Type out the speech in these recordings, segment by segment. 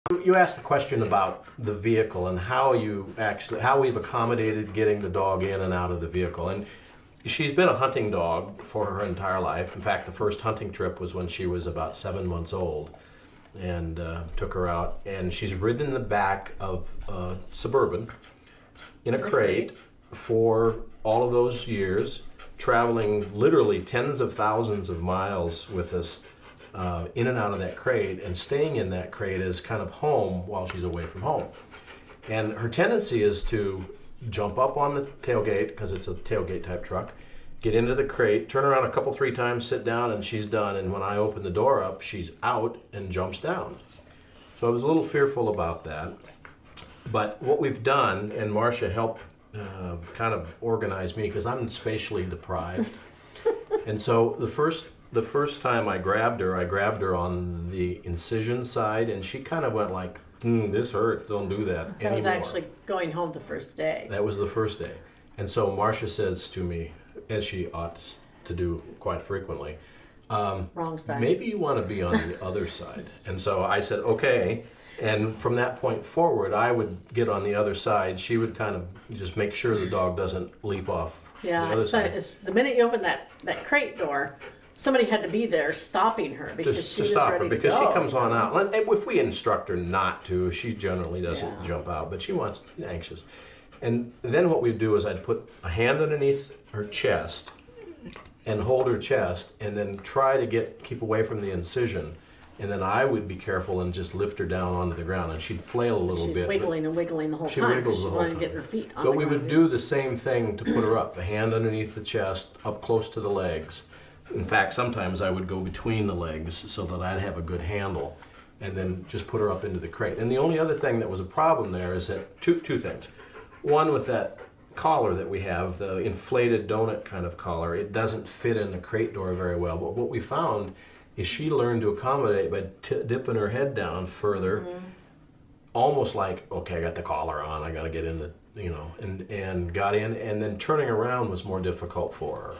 You asked the question about the vehicle and how we've accommodated getting the dog in and out of the vehicle. And she's been a hunting dog for her entire life. In fact, the first hunting trip was when she was about 7 months old, and took her out. And she's ridden in the back of a Suburban in a crate for all of those years, traveling literally tens of thousands of miles with us. In and out of that crate, and staying in that crate as kind of home while she's away from home. And her tendency is to jump up on the tailgate, because it's a tailgate type truck, get into the crate, turn around a couple, 3 times, sit down, and she's done. And when I open the door up, she's out and jumps down. So I was a little fearful about that. But what we've done, and Marcia helped kind of organize me, because I'm spatially deprived. And so the first time I grabbed her on the incision side, and she kind of went like, this hurts, don't do that anymore. That was actually going home the first day. That was the first day. And so Marcia says to me, as she ought to do quite frequently, Wrong side. maybe you want to be on the other side. And so I said, okay. And from that point forward, I would get on the other side. She would kind of just make sure the dog doesn't leap off the other side. It's the minute you open that crate door, somebody had to be there stopping her because Just she to was stop ready her, because to she go. comes on out. And if we instruct her not to, she generally doesn't Yeah. jump out, but she wants anxious. And then what we'd do is I'd put a hand underneath her chest and hold her chest, and then try to keep away from the incision. And then I would be careful and just lift her down onto the ground, and she'd flail a little She's bit. wiggling and wiggling the whole She time wiggles because she's the whole wanting to time. get her feet on But the we ground. would do the same thing to put her up, the hand underneath the chest, up close to the legs. In fact, sometimes I would go between the legs so that I'd have a good handle, and then just put her up into the crate. And the only other thing that was a problem there is that two things. One, with that collar that we have, the inflated donut kind of collar, it doesn't fit in the crate door very well. But what we found is she learned to accommodate by dipping her head down further, almost like, okay, I got the collar on, I got to get in the, and got in, and then turning around was more difficult for her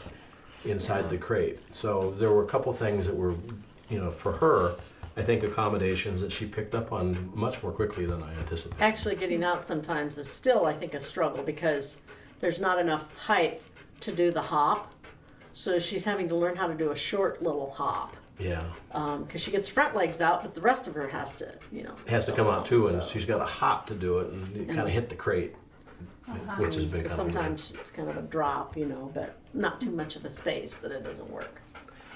inside the crate. So there were a couple things that were, for her, I think accommodations that she picked up on much more quickly than I anticipated. Actually, getting out sometimes is still, I think, a struggle because there's not enough height to do the hop. So she's having to learn how to do a short little hop. Yeah. Because she gets front legs out, but the rest of her has to, It has to come out too, and so- she's got a hop to do it, and kind of hit the crate, which has been So kind of sometimes it's kind of a drop, but not too much of a space that it doesn't work.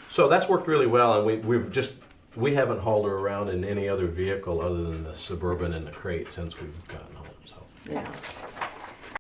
So that's worked really well, and we haven't hauled her around in any other vehicle other than the Suburban and the crate since we've gotten home. So Yeah.